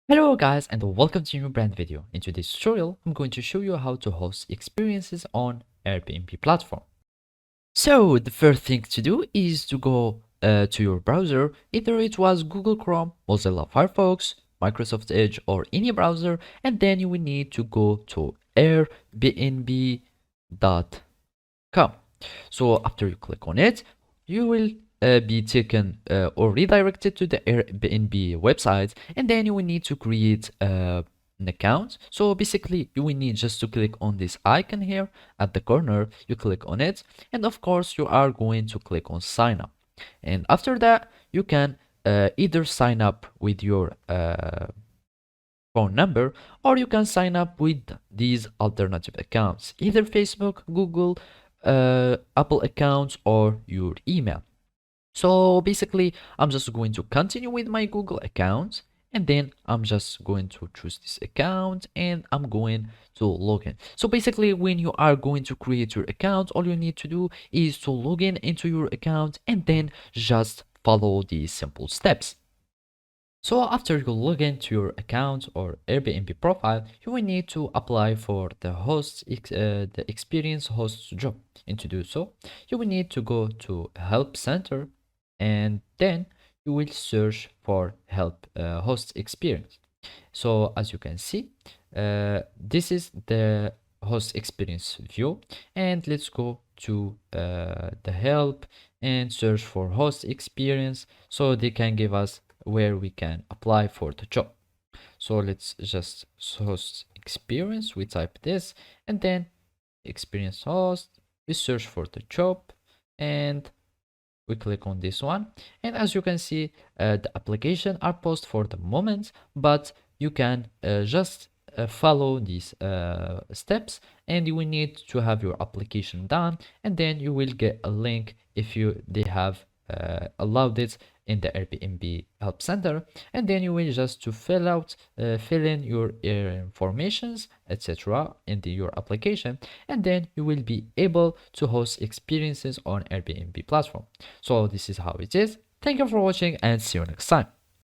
Hello guys and welcome to a new brand video. In today's tutorial, I'm going to show you how to host experiences on Airbnb platform. So the first thing to do is to go to your browser, either it was Google Chrome, Mozilla Firefox, Microsoft Edge or any browser, and then you will need to go to airbnb.com. So after you click on it, you will be taken or redirected to the Airbnb website, and then you will need to create an account. So basically, you will need just to click on this icon here at the corner. You click on it, and of course, you are going to click on sign up. And after that, you can either sign up with your phone number, or you can sign up with these alternative accounts, either Facebook, Google, Apple accounts, or your email. So basically, I'm just going to continue with my Google account, and then I'm just going to choose this account and I'm going to log in. So basically, when you are going to create your account, all you need to do is to log in into your account and then just follow these simple steps. So after you log into your account or Airbnb profile, you will need to apply for the experience host job. And to do so, you will need to go to Help Center, and then you will search for Help Host Experience. So as you can see, this is the host experience view, and let's go to the help and search for host experience so they can give us where we can apply for the job. So let's just host experience, we type this, and then experience host, we search for the job, and we click on this one. And as you can see, the application are paused for the moment, but you can just follow these steps, and you will need to have your application done, and then you will get a link if they have allowed it in the Airbnb help center, and then you will just to fill in your informations, etc. in your application, and then you will be able to host experiences on Airbnb platform. So this is how it is. Thank you for watching and see you next time.